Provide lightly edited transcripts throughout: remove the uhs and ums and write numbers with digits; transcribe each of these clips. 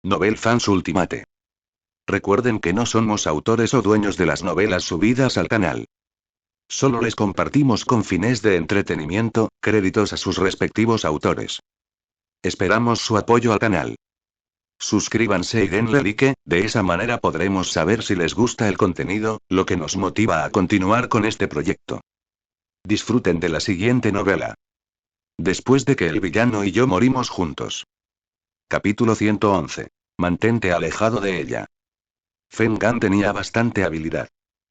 Novel Fans Ultimate. Recuerden que no somos autores o dueños de las novelas subidas al canal. Solo les compartimos con fines de entretenimiento, créditos a sus respectivos autores. Esperamos su apoyo al canal. Suscríbanse y denle like, de esa manera podremos saber si les gusta el contenido, lo que nos motiva a continuar con este proyecto. Disfruten de la siguiente novela. Después de que el villano y yo morimos juntos. Capítulo 111. Mantente alejado de ella. Feng Gan tenía bastante habilidad.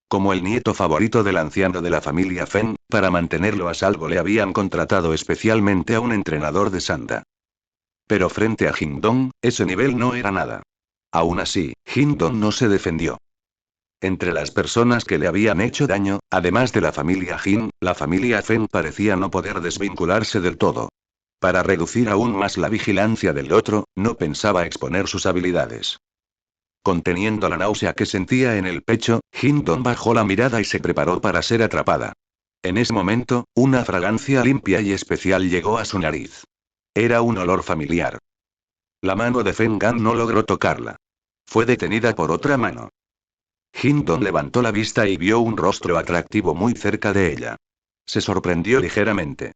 Como el nieto favorito del anciano de la familia Feng, para mantenerlo a salvo le habían contratado especialmente a un entrenador de Sanda. Pero frente a Jingdong, ese nivel no era nada. Aún así, Jingdong no se defendió. Entre las personas que le habían hecho daño, además de la familia Jin, la familia Feng parecía no poder desvincularse del todo. Para reducir aún más la vigilancia del otro, no pensaba exponer sus habilidades. Conteniendo la náusea que sentía en el pecho, Jin-Dong bajó la mirada y se preparó para ser atrapada. En ese momento, una fragancia limpia y especial llegó a su nariz. Era un olor familiar. La mano de Feng Gan no logró tocarla. Fue detenida por otra mano. Jin-Dong levantó la vista y vio un rostro atractivo muy cerca de ella. Se sorprendió ligeramente.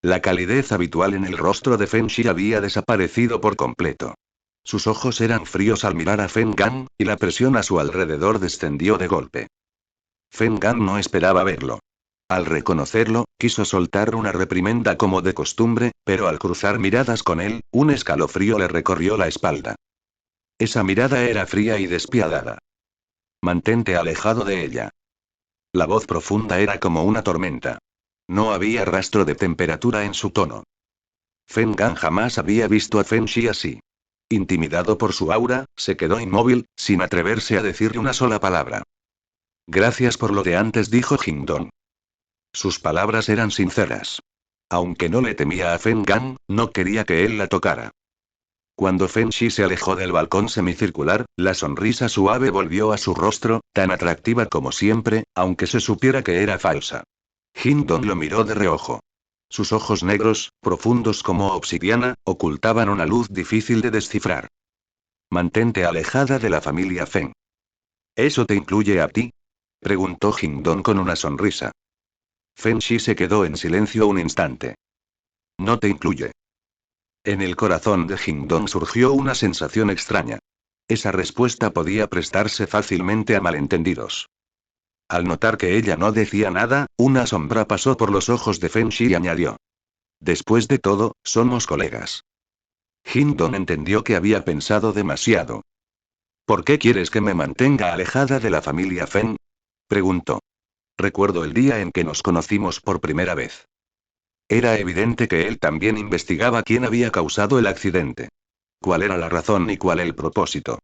La calidez habitual en el rostro de Feng Shi había desaparecido por completo. Sus ojos eran fríos al mirar a Feng Gan, y la presión a su alrededor descendió de golpe. Feng Gan no esperaba verlo. Al reconocerlo, quiso soltar una reprimenda como de costumbre, pero al cruzar miradas con él, un escalofrío le recorrió la espalda. Esa mirada era fría y despiadada. Mantente alejado de ella. La voz profunda era como una tormenta. No había rastro de temperatura en su tono. Feng Gan jamás había visto a Feng Shi así. Intimidado por su aura, se quedó inmóvil, sin atreverse a decirle una sola palabra. Gracias por lo de antes, dijo Jingdong. Sus palabras eran sinceras. Aunque no le temía a Feng Gan, no quería que él la tocara. Cuando Feng Shi se alejó del balcón semicircular, la sonrisa suave volvió a su rostro, tan atractiva como siempre, aunque se supiera que era falsa. Jingdong lo miró de reojo. Sus ojos negros, profundos como obsidiana, ocultaban una luz difícil de descifrar. Mantente alejada de la familia Feng. ¿Eso te incluye a ti? Preguntó Jingdong con una sonrisa. Feng Shi se quedó en silencio un instante. No te incluye. En el corazón de Jingdong surgió una sensación extraña. Esa respuesta podía prestarse fácilmente a malentendidos. Al notar que ella no decía nada, una sombra pasó por los ojos de Feng Shi y añadió. Después de todo, somos colegas. Jingdong entendió que había pensado demasiado. ¿Por qué quieres que me mantenga alejada de la familia Feng? Preguntó. Recuerdo el día en que nos conocimos por primera vez. Era evidente que él también investigaba quién había causado el accidente. ¿Cuál era la razón y cuál el propósito?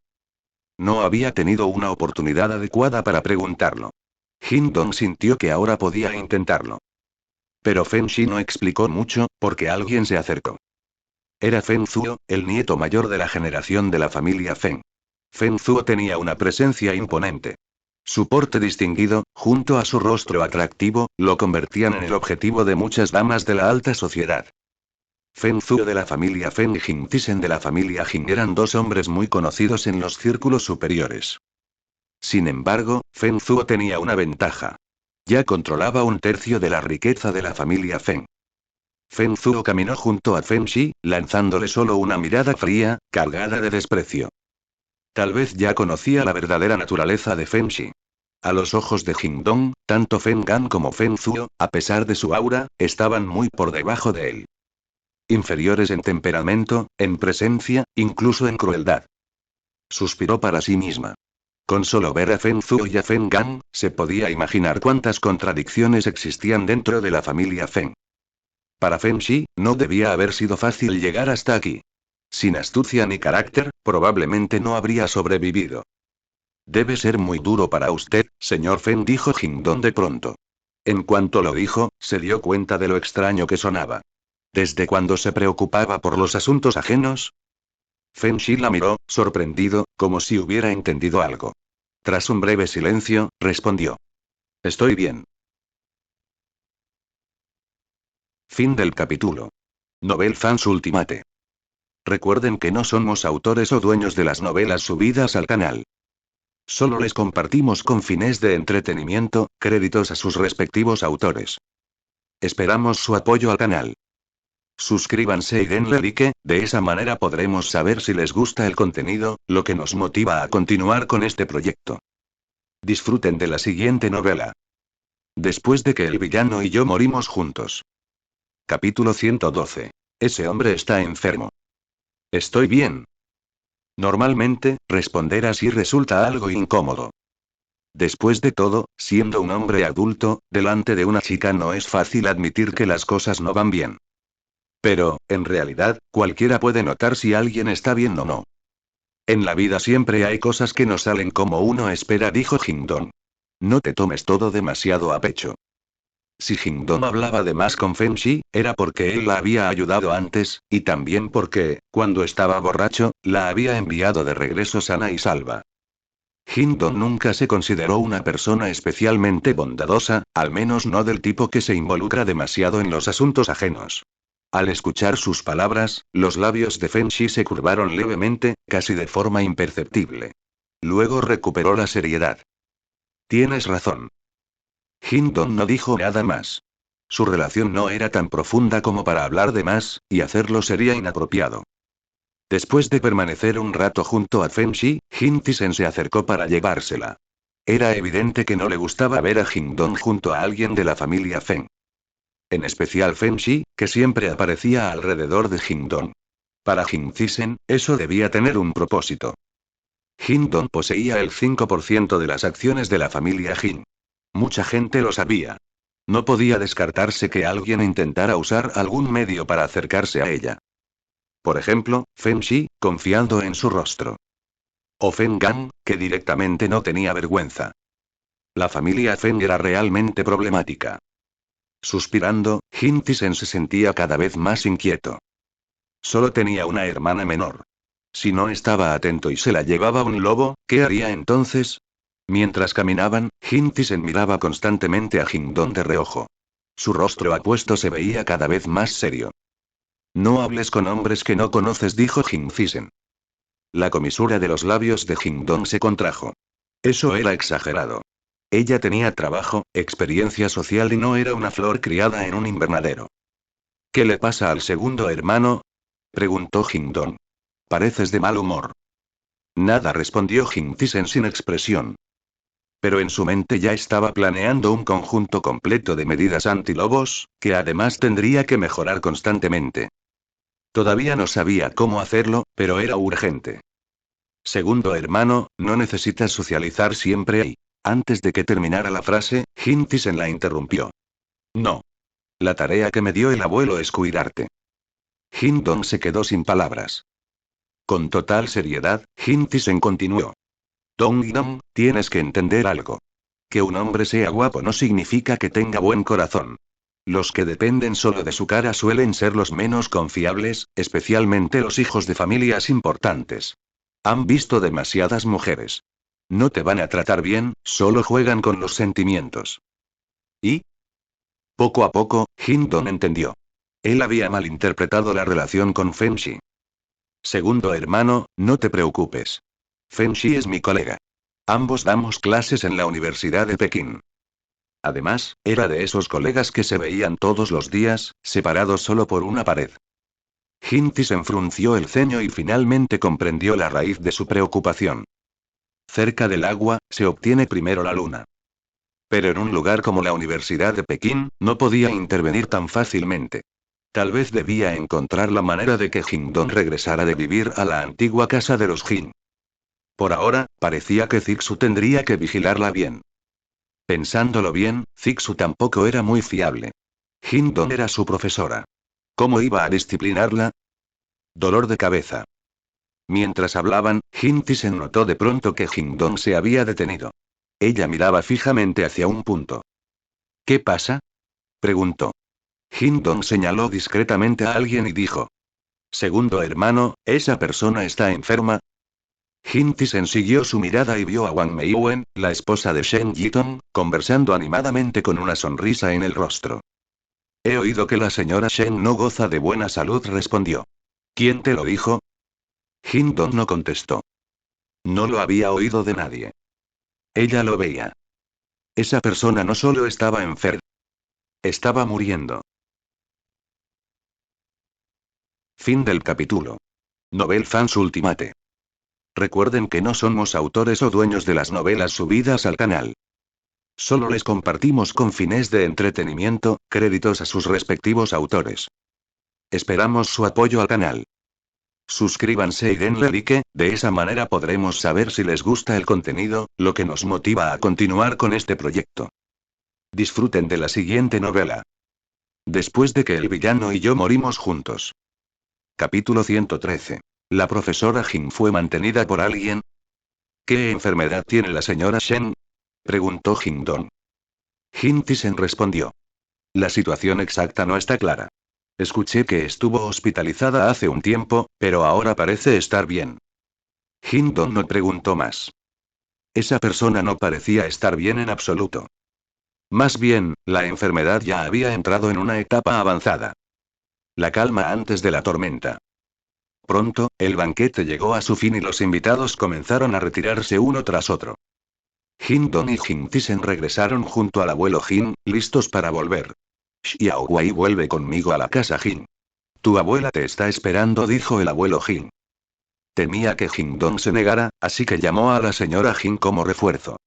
No había tenido una oportunidad adecuada para preguntarlo. Jingdong sintió que ahora podía intentarlo. Pero Feng Shi no explicó mucho, porque alguien se acercó. Era Feng Zuo, el nieto mayor de la generación de la familia Feng. Feng Zuo tenía una presencia imponente. Su porte distinguido, junto a su rostro atractivo, lo convertían en el objetivo de muchas damas de la alta sociedad. Feng Zuo de la familia Feng y Jing Tisen de la familia Jing eran dos hombres muy conocidos en los círculos superiores. Sin embargo, Feng Zuo tenía una ventaja. Ya controlaba un tercio de la riqueza de la familia Feng. Feng Zuo caminó junto a Feng Shi, lanzándole solo una mirada fría, cargada de desprecio. Tal vez ya conocía la verdadera naturaleza de Feng Shi. A los ojos de Jingdong, tanto Feng Gan como Feng Zuo, a pesar de su aura, estaban muy por debajo de él. Inferiores en temperamento, en presencia, incluso en crueldad. Suspiró para sí misma. Con solo ver a Feng Zuo y a Feng Gan, se podía imaginar cuántas contradicciones existían dentro de la familia Feng. Para Feng Shi, no debía haber sido fácil llegar hasta aquí. Sin astucia ni carácter, probablemente no habría sobrevivido. Debe ser muy duro para usted, señor Feng, dijo Jingdong de pronto. En cuanto lo dijo, se dio cuenta de lo extraño que sonaba. ¿Desde cuándo se preocupaba por los asuntos ajenos? Feng Shi la miró, sorprendido, como si hubiera entendido algo. Tras un breve silencio, respondió. Estoy bien. Fin del capítulo. Novel Fans Ultimate. Recuerden que no somos autores o dueños de las novelas subidas al canal. Solo les compartimos con fines de entretenimiento, créditos a sus respectivos autores. Esperamos su apoyo al canal. Suscríbanse y denle like, de esa manera podremos saber si les gusta el contenido, lo que nos motiva a continuar con este proyecto. Disfruten de la siguiente novela. Después de que el villano y yo morimos juntos. Capítulo 112. Ese hombre está enfermo. Estoy bien. Normalmente, responder así resulta algo incómodo. Después de todo, siendo un hombre adulto, delante de una chica no es fácil admitir que las cosas no van bien. Pero, en realidad, cualquiera puede notar si alguien está bien o no. En la vida siempre hay cosas que no salen como uno espera, dijo Jingdong. No te tomes todo demasiado a pecho. Si Jingdong hablaba de más con Fengxi, era porque él la había ayudado antes, y también porque, cuando estaba borracho, la había enviado de regreso sana y salva. Jingdong nunca se consideró una persona especialmente bondadosa, al menos no del tipo que se involucra demasiado en los asuntos ajenos. Al escuchar sus palabras, los labios de Fengxi se curvaron levemente, casi de forma imperceptible. Luego recuperó la seriedad. Tienes razón. Jingdong no dijo nada más. Su relación no era tan profunda como para hablar de más, y hacerlo sería inapropiado. Después de permanecer un rato junto a Fengxi, Jin Tisen se acercó para llevársela. Era evidente que no le gustaba ver a Jingdong junto a alguien de la familia Feng. En especial Fengxi, que siempre aparecía alrededor de Jingdong. Para Jin Tisen, eso debía tener un propósito. Jingdong poseía el 5% de las acciones de la familia Jin. Mucha gente lo sabía. No podía descartarse que alguien intentara usar algún medio para acercarse a ella. Por ejemplo, Fengxi, confiando en su rostro. O Feng Gang, que directamente no tenía vergüenza. La familia Feng era realmente problemática. Suspirando, Jin Tisen se sentía cada vez más inquieto. Solo tenía una hermana menor. Si no estaba atento y se la llevaba un lobo, ¿qué haría entonces? Mientras caminaban, Jin Tisen miraba constantemente a Jingdong de reojo. Su rostro apuesto se veía cada vez más serio. No hables con hombres que no conoces, dijo Jin Tisen. La comisura de los labios de Jingdong se contrajo. Eso era exagerado. Ella tenía trabajo, experiencia social y no era una flor criada en un invernadero. ¿Qué le pasa al segundo hermano? Preguntó Jingdong. Pareces de mal humor. Nada, respondió Jin Tisen sin expresión. Pero en su mente ya estaba planeando un conjunto completo de medidas antilobos, que además tendría que mejorar constantemente. Todavía no sabía cómo hacerlo, pero era urgente. Segundo hermano, no necesitas socializar siempre ahí. Antes de que terminara la frase, Jin Tisen la interrumpió. No. La tarea que me dio el abuelo es cuidarte. Jingdong se quedó sin palabras. Con total seriedad, Jin Tisen continuó. Dong-dong, tienes que entender algo. Que un hombre sea guapo no significa que tenga buen corazón. Los que dependen solo de su cara suelen ser los menos confiables, especialmente los hijos de familias importantes. Han visto demasiadas mujeres. No te van a tratar bien, solo juegan con los sentimientos. ¿Y? Poco a poco, Jingdong entendió. Él había malinterpretado la relación con Fengxi. Segundo hermano, no te preocupes. Fengxi es mi colega. Ambos damos clases en la Universidad de Pekín. Además, era de esos colegas que se veían todos los días, separados solo por una pared. Jin Tisen frunció el ceño y finalmente comprendió la raíz de su preocupación. Cerca del agua, se obtiene primero la luna. Pero en un lugar como la Universidad de Pekín, no podía intervenir tan fácilmente. Tal vez debía encontrar la manera de que Jingdong regresara de vivir a la antigua casa de los Jin. Por ahora, parecía que Zixu tendría que vigilarla bien. Pensándolo bien, Zixu tampoco era muy fiable. Jingdong era su profesora. ¿Cómo iba a disciplinarla? Dolor de cabeza. Mientras hablaban, Jin Tisen notó de pronto que Jingdong se había detenido. Ella miraba fijamente hacia un punto. ¿Qué pasa? Preguntó. Jingdong señaló discretamente a alguien y dijo. Segundo hermano, ¿esa persona está enferma? Jin Tisen siguió su mirada y vio a Wang Meiwen, la esposa de Shen Yitong, conversando animadamente con una sonrisa en el rostro. He oído que la señora Shen no goza de buena salud, respondió. ¿Quién te lo dijo? Hindon no contestó. No lo había oído de nadie. Ella lo veía. Esa persona no solo estaba enferma. Estaba muriendo. Fin del capítulo. Novel Fans Ultimate. Recuerden que no somos autores o dueños de las novelas subidas al canal. Solo les compartimos con fines de entretenimiento, créditos a sus respectivos autores. Esperamos su apoyo al canal. Suscríbanse y denle like, de esa manera podremos saber si les gusta el contenido, lo que nos motiva a continuar con este proyecto. Disfruten de la siguiente novela. Después de que el villano y yo morimos juntos. Capítulo 113. ¿La profesora Jin fue mantenida por alguien? ¿Qué enfermedad tiene la señora Shen? Preguntó Jin-dong. Jin Tisen respondió. La situación exacta no está clara. Escuché que estuvo hospitalizada hace un tiempo, pero ahora parece estar bien. Jin-dong no preguntó más. Esa persona no parecía estar bien en absoluto. Más bien, la enfermedad ya había entrado en una etapa avanzada. La calma antes de la tormenta. Pronto, el banquete llegó a su fin y los invitados comenzaron a retirarse uno tras otro. Jin-dong y Jin Tisen regresaron junto al abuelo Jin, listos para volver. Xiao Wei vuelve conmigo a la casa Jin. Tu abuela te está esperando, dijo el abuelo Jin. Temía que Jin-dong se negara, así que llamó a la señora Jin como refuerzo.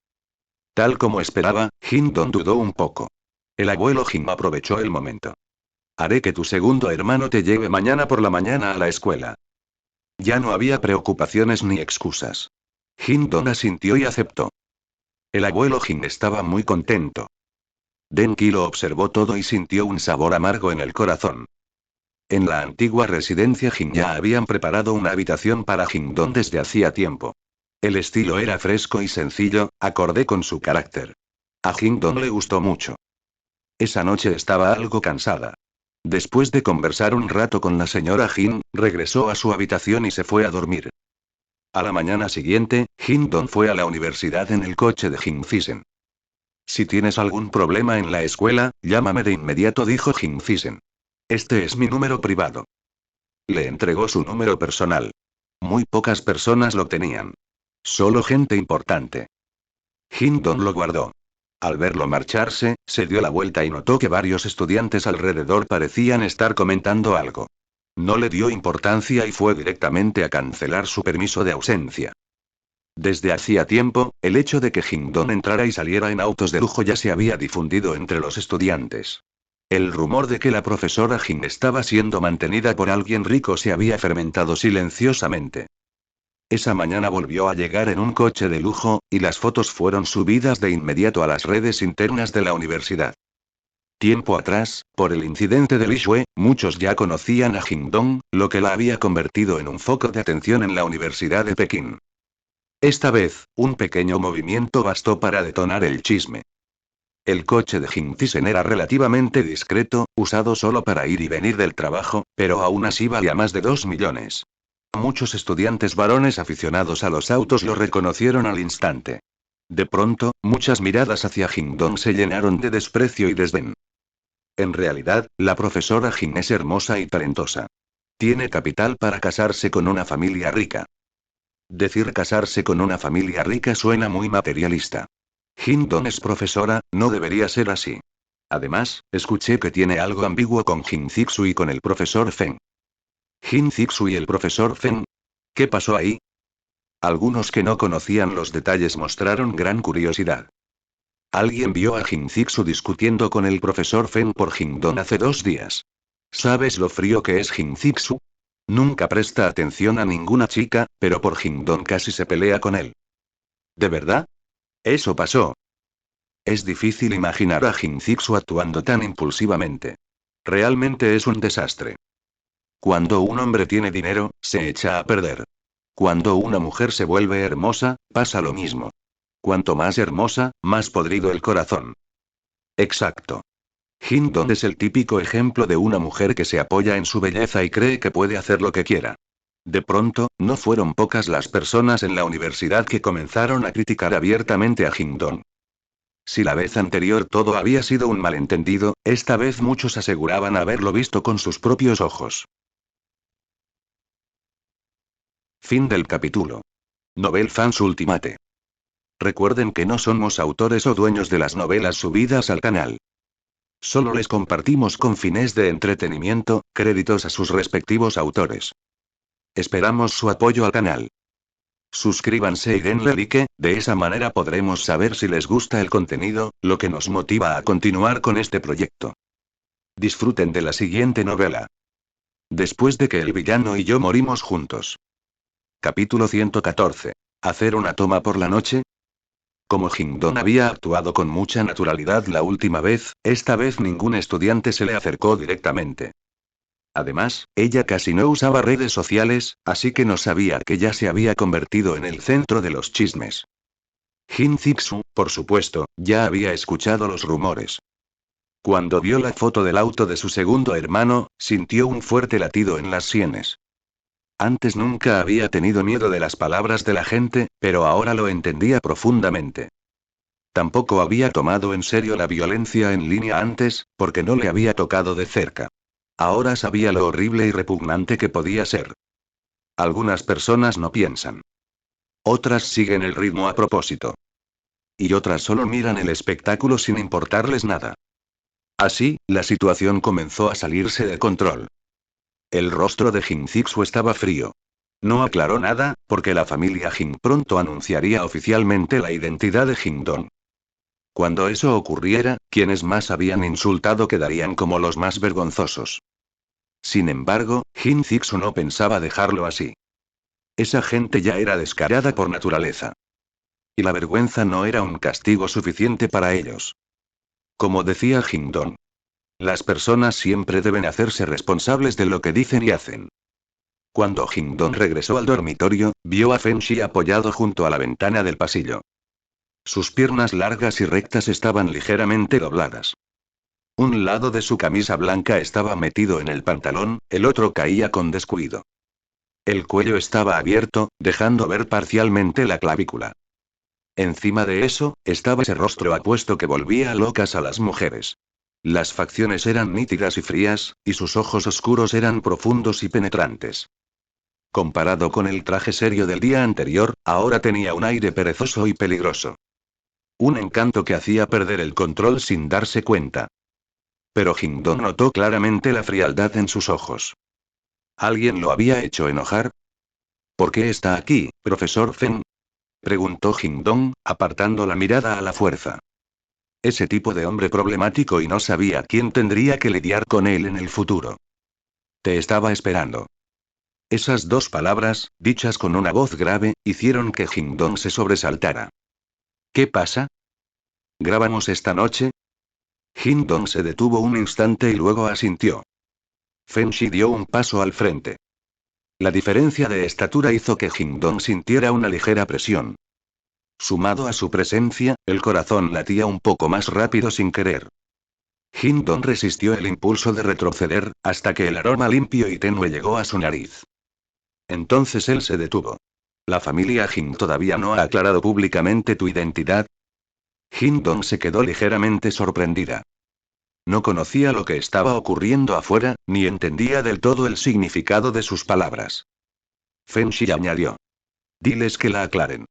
Tal como esperaba, Jin-dong dudó un poco. El abuelo Jin aprovechó el momento. Haré que tu segundo hermano te lleve mañana por la mañana a la escuela. Ya no había preocupaciones ni excusas. Jin-dong asintió y aceptó. El abuelo Jin estaba muy contento. Denki lo observó todo y sintió un sabor amargo en el corazón. En la antigua residencia Jin ya habían preparado una habitación para Jin-dong desde hacía tiempo. El estilo era fresco y sencillo, acorde con su carácter. A Jin-dong le gustó mucho. Esa noche estaba algo cansada. Después de conversar un rato con la señora Jin, regresó a su habitación y se fue a dormir. A la mañana siguiente, Jin-dong fue a la universidad en el coche de Jin Tisen. Si tienes algún problema en la escuela, llámame de inmediato, dijo Jin Tisen. Este es mi número privado. Le entregó su número personal. Muy pocas personas lo tenían. Solo gente importante. Jin-dong lo guardó. Al verlo marcharse, se dio la vuelta y notó que varios estudiantes alrededor parecían estar comentando algo. No le dio importancia y fue directamente a cancelar su permiso de ausencia. Desde hacía tiempo, el hecho de que Jin-dong entrara y saliera en autos de lujo ya se había difundido entre los estudiantes. El rumor de que la profesora Jin estaba siendo mantenida por alguien rico se había fermentado silenciosamente. Esa mañana volvió a llegar en un coche de lujo, y las fotos fueron subidas de inmediato a las redes internas de la universidad. Tiempo atrás, por el incidente de Li Shue, muchos ya conocían a Jin-dong, lo que la había convertido en un foco de atención en la Universidad de Pekín. Esta vez, un pequeño movimiento bastó para detonar el chisme. El coche de Jin Tisen era relativamente discreto, usado solo para ir y venir del trabajo, pero aún así valía más de 2 millones. Muchos estudiantes varones aficionados a los autos lo reconocieron al instante. De pronto, muchas miradas hacia Jin-dong se llenaron de desprecio y desdén. En realidad, la profesora Jin es hermosa y talentosa. Tiene capital para casarse con una familia rica. Decir casarse con una familia rica suena muy materialista. Jin-dong es profesora, no debería ser así. Además, escuché que tiene algo ambiguo con Jin Zixu y con el profesor Feng. Jin Zixu y el profesor Feng. ¿Qué pasó ahí? Algunos que no conocían los detalles mostraron gran curiosidad. Alguien vio a Jin Zixu discutiendo con el profesor Feng por Jin-dong hace 2 días. ¿Sabes lo frío que es Jin Zixu? Nunca presta atención a ninguna chica, pero por Jin-dong casi se pelea con él. ¿De verdad? Eso pasó. Es difícil imaginar a Jin Zixu actuando tan impulsivamente. Realmente es un desastre. Cuando un hombre tiene dinero, se echa a perder. Cuando una mujer se vuelve hermosa, pasa lo mismo. Cuanto más hermosa, más podrido el corazón. Exacto. Jin-dong es el típico ejemplo de una mujer que se apoya en su belleza y cree que puede hacer lo que quiera. De pronto, no fueron pocas las personas en la universidad que comenzaron a criticar abiertamente a Jin-dong. Si la vez anterior todo había sido un malentendido, esta vez muchos aseguraban haberlo visto con sus propios ojos. Fin del capítulo. Novel Fans Ultimate. Recuerden que no somos autores o dueños de las novelas subidas al canal. Solo les compartimos con fines de entretenimiento, créditos a sus respectivos autores. Esperamos su apoyo al canal. Suscríbanse y denle like, de esa manera podremos saber si les gusta el contenido, lo que nos motiva a continuar con este proyecto. Disfruten de la siguiente novela. Después de que el villano y yo morimos juntos. Capítulo 114. ¿Hacer una toma por la noche? Como Jingdong había actuado con mucha naturalidad la última vez, esta vez ningún estudiante se le acercó directamente. Además, ella casi no usaba redes sociales, así que no sabía que ya se había convertido en el centro de los chismes. Jin Zixu, por supuesto, ya había escuchado los rumores. Cuando vio la foto del auto de su segundo hermano, sintió un fuerte latido en las sienes. Antes nunca había tenido miedo de las palabras de la gente, pero ahora lo entendía profundamente. Tampoco había tomado en serio la violencia en línea antes, porque no le había tocado de cerca. Ahora sabía lo horrible y repugnante que podía ser. Algunas personas no piensan. Otras siguen el ritmo a propósito. Y otras solo miran el espectáculo sin importarles nada. Así, la situación comenzó a salirse de control. El rostro de Jin Zixu estaba frío. No aclaró nada, porque la familia Jin pronto anunciaría oficialmente la identidad de Jingdong. Cuando eso ocurriera, quienes más habían insultado quedarían como los más vergonzosos. Sin embargo, Jin Zixu no pensaba dejarlo así. Esa gente ya era descarada por naturaleza. Y la vergüenza no era un castigo suficiente para ellos. Como decía Jingdong. Las personas siempre deben hacerse responsables de lo que dicen y hacen. Cuando Jingdong regresó al dormitorio, vio a Fenshi apoyado junto a la ventana del pasillo. Sus piernas largas y rectas estaban ligeramente dobladas. Un lado de su camisa blanca estaba metido en el pantalón, el otro caía con descuido. El cuello estaba abierto, dejando ver parcialmente la clavícula. Encima de eso, estaba ese rostro apuesto que volvía locas a las mujeres. Las facciones eran nítidas y frías, y sus ojos oscuros eran profundos y penetrantes. Comparado con el traje serio del día anterior, ahora tenía un aire perezoso y peligroso. Un encanto que hacía perder el control sin darse cuenta. Pero Jingdong notó claramente la frialdad en sus ojos. ¿Alguien lo había hecho enojar? ¿Por qué está aquí, profesor Feng? Preguntó Jingdong, apartando la mirada a la fuerza. Ese tipo de hombre problemático y no sabía quién tendría que lidiar con él en el futuro. Te estaba esperando. Esas dos palabras, dichas con una voz grave, hicieron que Jingdong se sobresaltara. ¿Qué pasa? ¿Grabamos esta noche? Jingdong se detuvo un instante y luego asintió. Fenshi dio un paso al frente. La diferencia de estatura hizo que Jingdong sintiera una ligera presión. Sumado a su presencia, el corazón latía un poco más rápido sin querer. Jingdong resistió el impulso de retroceder, hasta que el aroma limpio y tenue llegó a su nariz. Entonces él se detuvo. ¿La familia Jin todavía no ha aclarado públicamente tu identidad? Jingdong se quedó ligeramente sorprendida. No conocía lo que estaba ocurriendo afuera, ni entendía del todo el significado de sus palabras. Fenshi añadió. Diles que la aclaren.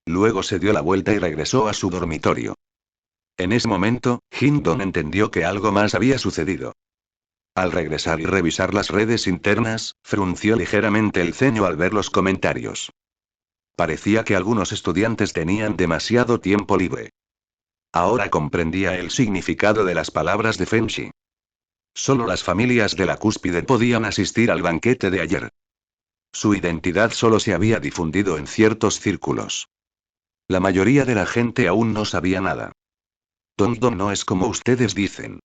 Luego se dio la vuelta y regresó a su dormitorio. En ese momento, Jingdong entendió que algo más había sucedido. Al regresar y revisar las redes internas, frunció ligeramente el ceño al ver los comentarios. Parecía que algunos estudiantes tenían demasiado tiempo libre. Ahora comprendía el significado de las palabras de Fenshi. Solo las familias de la cúspide podían asistir al banquete de ayer. Su identidad solo se había difundido en ciertos círculos. La mayoría de la gente aún no sabía nada. Dongdong no es como ustedes dicen.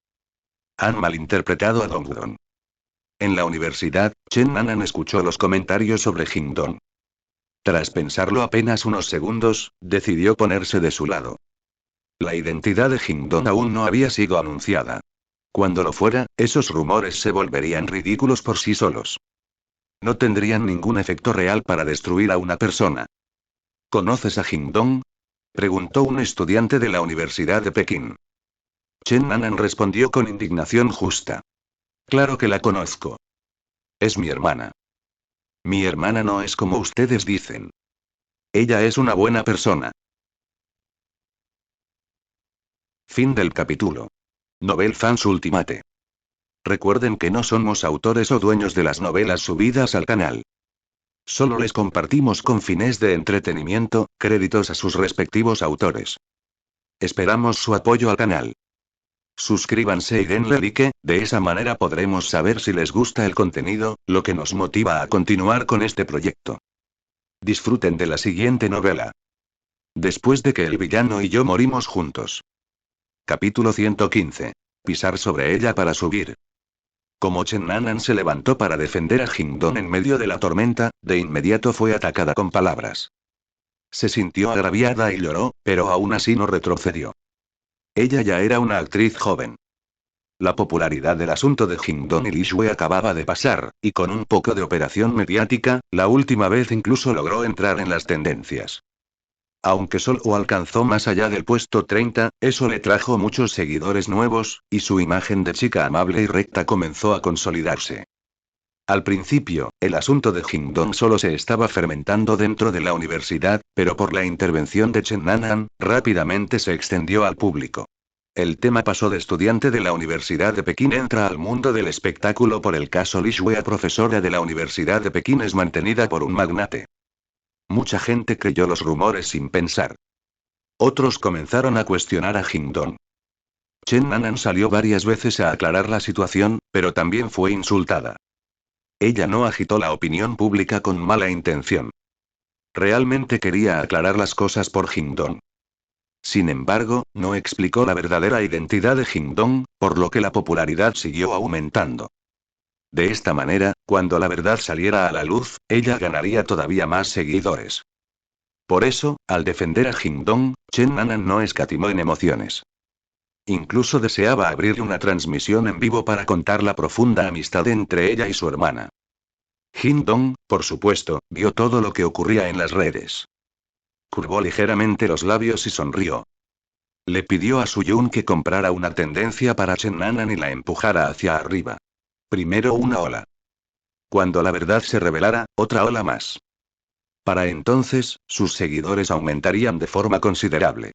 Han malinterpretado a Dongdong. En la universidad, Chen Nanan escuchó los comentarios sobre Jingdong. Tras pensarlo apenas unos segundos, decidió ponerse de su lado. La identidad de Jingdong aún no había sido anunciada. Cuando lo fuera, esos rumores se volverían ridículos por sí solos. No tendrían ningún efecto real para destruir a una persona. ¿Conoces a Jingdong? Preguntó un estudiante de la Universidad de Pekín. Chen Nanan respondió con indignación justa. Claro que la conozco. Es mi hermana. Mi hermana no es como ustedes dicen. Ella es una buena persona. Fin del capítulo. Novel Fans Ultimate. Recuerden que no somos autores o dueños de las novelas subidas al canal. Solo les compartimos con fines de entretenimiento, créditos a sus respectivos autores. Esperamos su apoyo al canal. Suscríbanse y denle like, de esa manera podremos saber si les gusta el contenido, lo que nos motiva a continuar con este proyecto. Disfruten de la siguiente novela. Después de que el villano y yo morimos juntos. Capítulo 115. Pisar sobre ella para subir. Como Chen Nanan se levantó para defender a Jingdong en medio de la tormenta, de inmediato fue atacada con palabras. Se sintió agraviada y lloró, pero aún así no retrocedió. Ella ya era una actriz joven. La popularidad del asunto de Jingdong y Li Shui acababa de pasar, y con un poco de operación mediática, la última vez incluso logró entrar en las tendencias. Aunque solo alcanzó más allá del puesto 30, eso le trajo muchos seguidores nuevos, y su imagen de chica amable y recta comenzó a consolidarse. Al principio, el asunto de Jingdong solo se estaba fermentando dentro de la universidad, pero por la intervención de Chen Nanan, rápidamente se extendió al público. El tema pasó de estudiante de la Universidad de Pekín entra al mundo del espectáculo por el caso Li Shui, profesora de la Universidad de Pekín es mantenida por un magnate. Mucha gente creyó los rumores sin pensar. Otros comenzaron a cuestionar a Jingdong. Chen Nanan salió varias veces a aclarar la situación, pero también fue insultada. Ella no agitó la opinión pública con mala intención. Realmente quería aclarar las cosas por Jingdong. Sin embargo, no explicó la verdadera identidad de Jingdong, por lo que la popularidad siguió aumentando. De esta manera, cuando la verdad saliera a la luz, ella ganaría todavía más seguidores. Por eso, al defender a Jingdong, Chen Nanan no escatimó en emociones. Incluso deseaba abrir una transmisión en vivo para contar la profunda amistad entre ella y su hermana. Jingdong, por supuesto, vio todo lo que ocurría en las redes. Curvó ligeramente los labios y sonrió. Le pidió a Suyun que comprara una tendencia para Chen Nanan y la empujara hacia arriba. Primero una ola. Cuando la verdad se revelara, otra ola más. Para entonces, sus seguidores aumentarían de forma considerable.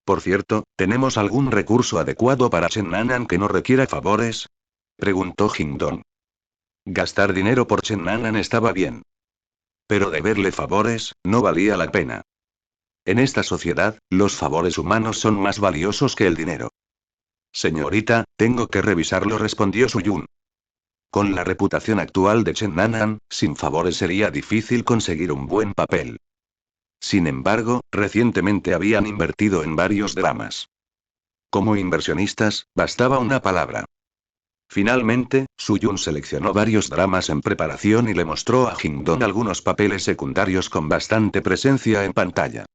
Por cierto, ¿tenemos algún recurso adecuado para Chen Nanan que no requiera favores? Preguntó Jingdong. Gastar dinero por Chen Nanan estaba bien. Pero deberle favores, no valía la pena. En esta sociedad, los favores humanos son más valiosos que el dinero. Señorita, tengo que revisarlo, respondió Suyun. Con la reputación actual de Chen Nanan, sin favores sería difícil conseguir un buen papel. Sin embargo, recientemente habían invertido en varios dramas. Como inversionistas, bastaba una palabra. Finalmente, Suyun seleccionó varios dramas en preparación y le mostró a Jingdong algunos papeles secundarios con bastante presencia en pantalla.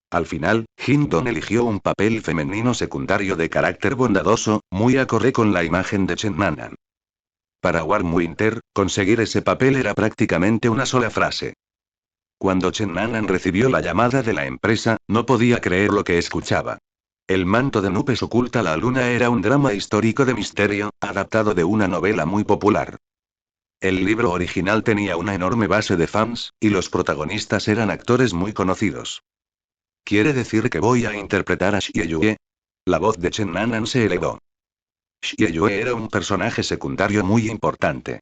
Al final, Jingdong eligió un papel femenino secundario de carácter bondadoso, muy acorde con la imagen de Chen Nanan. Para Warm Winter, conseguir ese papel era prácticamente una sola frase. Cuando Chen Nanan recibió la llamada de la empresa, no podía creer lo que escuchaba. El manto de nubes oculta la luna era un drama histórico de misterio, adaptado de una novela muy popular. El libro original tenía una enorme base de fans, y los protagonistas eran actores muy conocidos. ¿Quiere decir que voy a interpretar a Xie Yue? La voz de Chen Nanan se elevó. Xie Yue era un personaje secundario muy importante.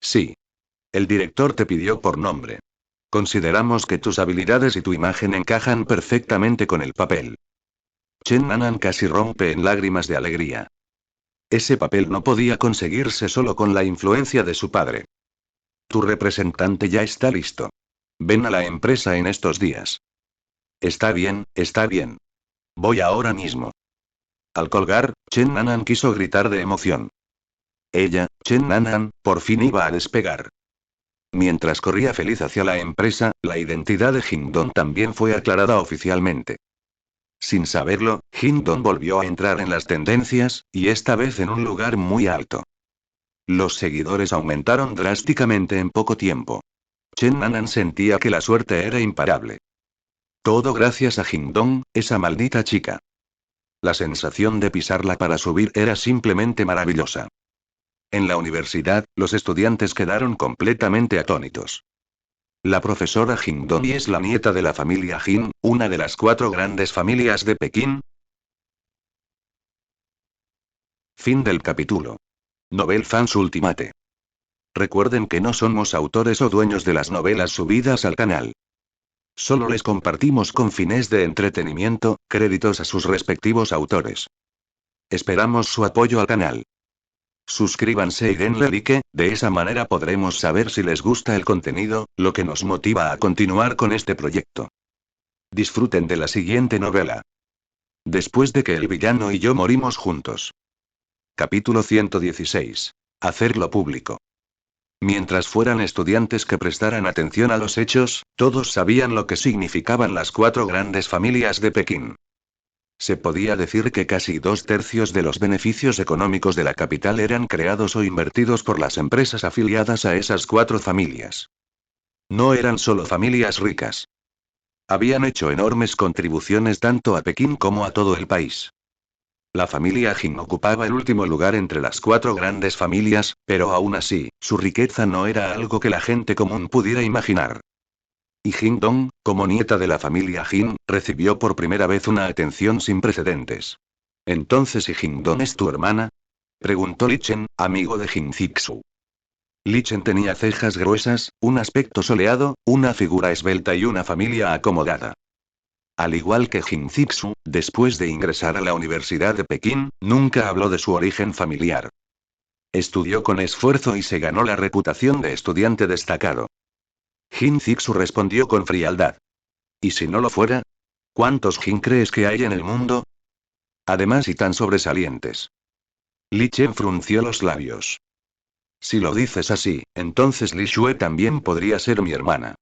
Sí. El director te pidió por nombre. Consideramos que tus habilidades y tu imagen encajan perfectamente con el papel. Chen Nanan casi rompe en lágrimas de alegría. Ese papel no podía conseguirse solo con la influencia de su padre. Tu representante ya está listo. Ven a la empresa en estos días. Está bien, está bien. Voy ahora mismo. Al colgar, Chen Nanan quiso gritar de emoción. Ella, Chen Nanan, por fin iba a despegar. Mientras corría feliz hacia la empresa, la identidad de Jingdong también fue aclarada oficialmente. Sin saberlo, Jingdong volvió a entrar en las tendencias, y esta vez en un lugar muy alto. Los seguidores aumentaron drásticamente en poco tiempo. Chen Nanan sentía que la suerte era imparable. Todo gracias a Jingdong, esa maldita chica. La sensación de pisarla para subir era simplemente maravillosa. En la universidad, los estudiantes quedaron completamente atónitos. La profesora Jin Dong es la nieta de la familia Jin, una de las 4 grandes familias de Pekín. Fin del capítulo. Novel Fans Ultimate. Recuerden que no somos autores o dueños de las novelas subidas al canal. Solo les compartimos con fines de entretenimiento, créditos a sus respectivos autores. Esperamos su apoyo al canal. Suscríbanse y denle like, de esa manera podremos saber si les gusta el contenido, lo que nos motiva a continuar con este proyecto. Disfruten de la siguiente novela. Después de que el villano y yo morimos juntos. Capítulo 116. Hacerlo público. Mientras fueran estudiantes que prestaran atención a los hechos, todos sabían lo que significaban las 4 grandes familias de Pekín. Se podía decir que casi 2/3 de los beneficios económicos de la capital eran creados o invertidos por las empresas afiliadas a esas 4 familias. No eran solo familias ricas. Habían hecho enormes contribuciones tanto a Pekín como a todo el país. La familia Jin ocupaba el último lugar entre las 4 grandes familias, pero aún así, su riqueza no era algo que la gente común pudiera imaginar. Y Jin Dong, como nieta de la familia Jin, recibió por primera vez una atención sin precedentes. ¿Entonces y Jin Dong es tu hermana? Preguntó Li Chen, amigo de Jin Zixu. Li Chen tenía cejas gruesas, un aspecto soleado, una figura esbelta y una familia acomodada. Al igual que Jin Zixu, después de ingresar a la Universidad de Pekín, nunca habló de su origen familiar. Estudió con esfuerzo y se ganó la reputación de estudiante destacado. Jin Zixu respondió con frialdad. ¿Y si no lo fuera? ¿Cuántos Jin crees que hay en el mundo? Además y tan sobresalientes. Li Chen frunció los labios. Si lo dices así, entonces Li Xue también podría ser mi hermana.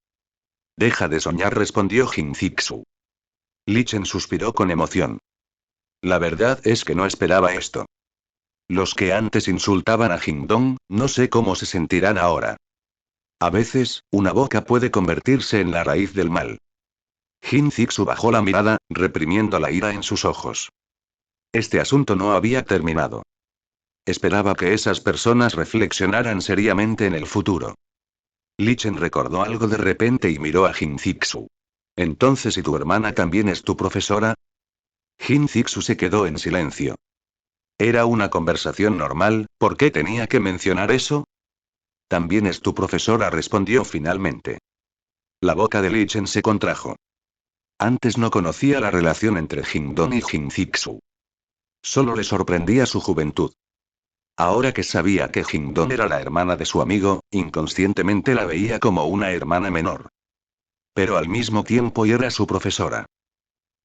Deja de soñar, respondió Jin Zixu. Li Chen suspiró con emoción. La verdad es que no esperaba esto. Los que antes insultaban a Jin Dong, no sé cómo se sentirán ahora. A veces, una boca puede convertirse en la raíz del mal. Jin Zixu bajó la mirada, reprimiendo la ira en sus ojos. Este asunto no había terminado. Esperaba que esas personas reflexionaran seriamente en el futuro. Li Chen recordó algo de repente y miró a Jin Zixu. Entonces, ¿y tu hermana también es tu profesora? Jin Zixu se quedó en silencio. Era una conversación normal, ¿por qué tenía que mencionar eso? También es tu profesora, respondió finalmente. La boca de Li Chen se contrajo. Antes no conocía la relación entre Jin Dong y Jin Zixu. Solo le sorprendía su juventud. Ahora que sabía que Jin Dong era la hermana de su amigo, inconscientemente la veía como una hermana menor. Pero al mismo tiempo era su profesora.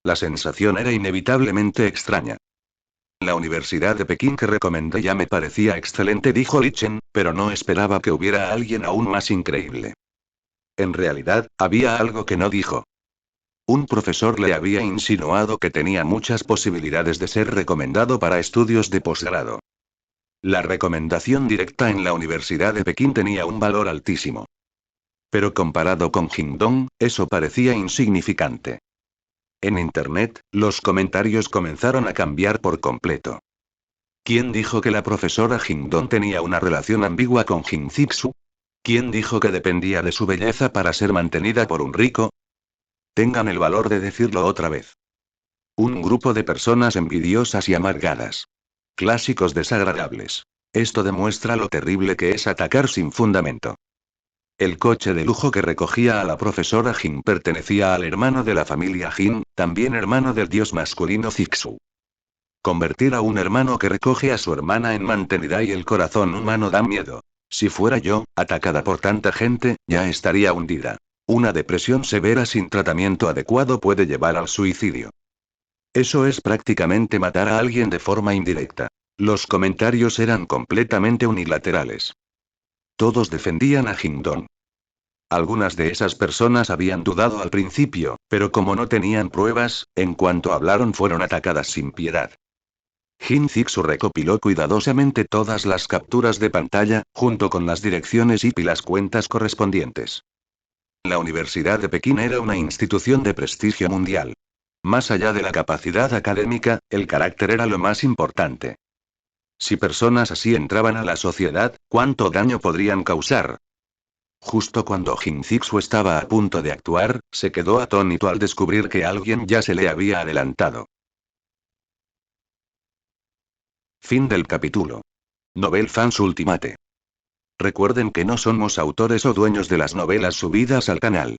La sensación era inevitablemente extraña. La Universidad de Pekín que recomendé ya me parecía excelente, dijo Li Chen, pero no esperaba que hubiera alguien aún más increíble. En realidad, había algo que no dijo. Un profesor le había insinuado que tenía muchas posibilidades de ser recomendado para estudios de posgrado. La recomendación directa en la Universidad de Pekín tenía un valor altísimo. Pero comparado con Jin Dong, eso parecía insignificante. En Internet, los comentarios comenzaron a cambiar por completo. ¿Quién dijo que la profesora Jin Dong tenía una relación ambigua con Jin Zixu? ¿Quién dijo que dependía de su belleza para ser mantenida por un rico? Tengan el valor de decirlo otra vez. Un grupo de personas envidiosas y amargadas. Clásicos desagradables. Esto demuestra lo terrible que es atacar sin fundamento. El coche de lujo que recogía a la profesora Jin pertenecía al hermano de la familia Jin, también hermano del dios masculino Zixu. Convertir a un hermano que recoge a su hermana en mantenida y el corazón humano da miedo. Si fuera yo, atacada por tanta gente, ya estaría hundida. Una depresión severa sin tratamiento adecuado puede llevar al suicidio. Eso es prácticamente matar a alguien de forma indirecta. Los comentarios eran completamente unilaterales. Todos defendían a Jin Dong. Algunas de esas personas habían dudado al principio, pero como no tenían pruebas, en cuanto hablaron fueron atacadas sin piedad. Jin Zixu recopiló cuidadosamente todas las capturas de pantalla, junto con las direcciones IP y las cuentas correspondientes. La Universidad de Pekín era una institución de prestigio mundial. Más allá de la capacidad académica, el carácter era lo más importante. Si personas así entraban a la sociedad, ¿cuánto daño podrían causar? Justo cuando Jinzixu estaba a punto de actuar, se quedó atónito al descubrir que alguien ya se le había adelantado. Fin del capítulo. Novel Fans Ultimate. Recuerden que no somos autores o dueños de las novelas subidas al canal.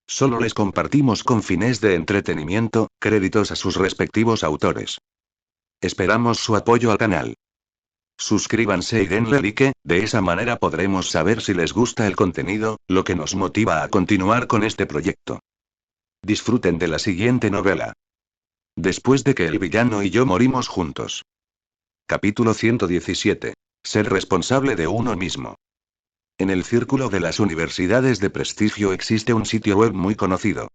Solo les compartimos con fines de entretenimiento, créditos a sus respectivos autores. Esperamos su apoyo al canal. Suscríbanse y denle like, de esa manera podremos saber si les gusta el contenido, lo que nos motiva a continuar con este proyecto. Disfruten de la siguiente novela. Después de que el villano y yo morimos juntos. Capítulo 117. Ser responsable de uno mismo. En el círculo de las universidades de prestigio existe un sitio web muy conocido.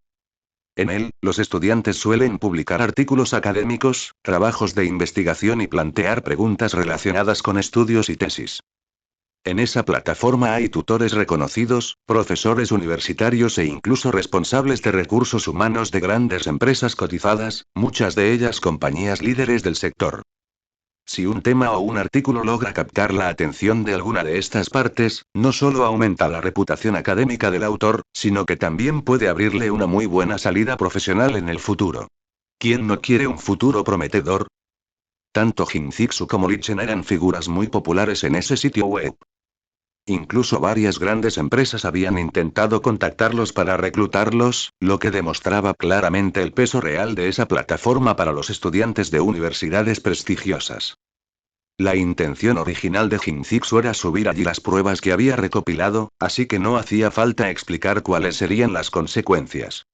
En él, los estudiantes suelen publicar artículos académicos, trabajos de investigación y plantear preguntas relacionadas con estudios y tesis. En esa plataforma hay tutores reconocidos, profesores universitarios e incluso responsables de recursos humanos de grandes empresas cotizadas, muchas de ellas compañías líderes del sector. Si un tema o un artículo logra captar la atención de alguna de estas partes, no solo aumenta la reputación académica del autor, sino que también puede abrirle una muy buena salida profesional en el futuro. ¿Quién no quiere un futuro prometedor? Tanto Jinzixu como Lichen eran figuras muy populares en ese sitio web. Incluso varias grandes empresas habían intentado contactarlos para reclutarlos, lo que demostraba claramente el peso real de esa plataforma para los estudiantes de universidades prestigiosas. La intención original de Jinzixu era subir allí las pruebas que había recopilado, así que no hacía falta explicar cuáles serían las consecuencias.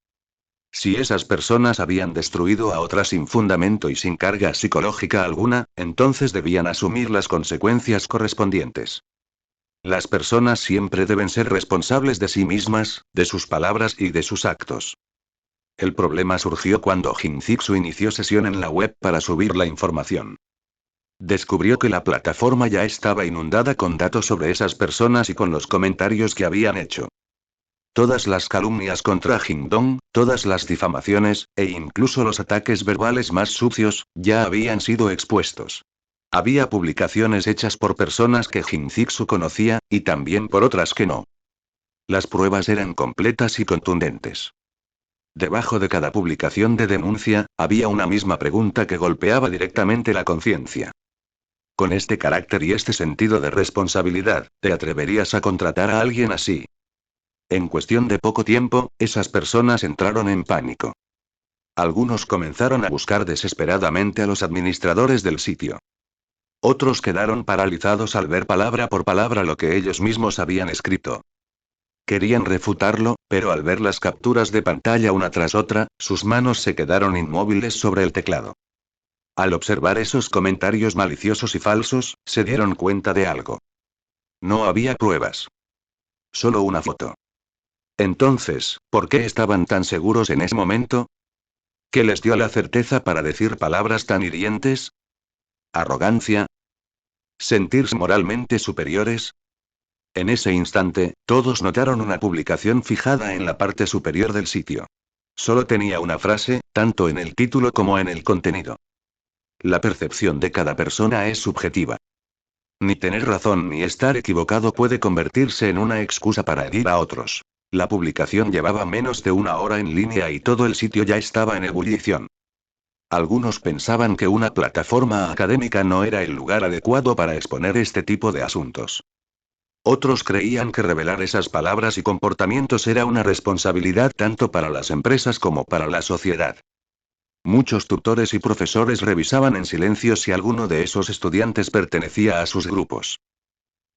Si esas personas habían destruido a otras sin fundamento y sin carga psicológica alguna, entonces debían asumir las consecuencias correspondientes. Las personas siempre deben ser responsables de sí mismas, de sus palabras y de sus actos. El problema surgió cuando Jinzixu inició sesión en la web para subir la información. Descubrió que la plataforma ya estaba inundada con datos sobre esas personas y con los comentarios que habían hecho. Todas las calumnias contra Jingdong, todas las difamaciones, e incluso los ataques verbales más sucios, ya habían sido expuestos. Había publicaciones hechas por personas que Jinzixu conocía, y también por otras que no. Las pruebas eran completas y contundentes. Debajo de cada publicación de denuncia, había una misma pregunta que golpeaba directamente la conciencia. Con este carácter y este sentido de responsabilidad, ¿te atreverías a contratar a alguien así? En cuestión de poco tiempo, esas personas entraron en pánico. Algunos comenzaron a buscar desesperadamente a los administradores del sitio. Otros quedaron paralizados al ver palabra por palabra lo que ellos mismos habían escrito. Querían refutarlo, pero al ver las capturas de pantalla una tras otra, sus manos se quedaron inmóviles sobre el teclado. Al observar esos comentarios maliciosos y falsos, se dieron cuenta de algo. No había pruebas. Solo una foto. Entonces, ¿por qué estaban tan seguros en ese momento? ¿Qué les dio la certeza para decir palabras tan hirientes? ¿Arrogancia? ¿Sentirse moralmente superiores? En ese instante, todos notaron una publicación fijada en la parte superior del sitio. Solo tenía una frase, tanto en el título como en el contenido. La percepción de cada persona es subjetiva. Ni tener razón ni estar equivocado puede convertirse en una excusa para herir a otros. La publicación llevaba menos de una hora en línea y todo el sitio ya estaba en ebullición. Algunos pensaban que una plataforma académica no era el lugar adecuado para exponer este tipo de asuntos. Otros creían que revelar esas palabras y comportamientos era una responsabilidad tanto para las empresas como para la sociedad. Muchos tutores y profesores revisaban en silencio si alguno de esos estudiantes pertenecía a sus grupos.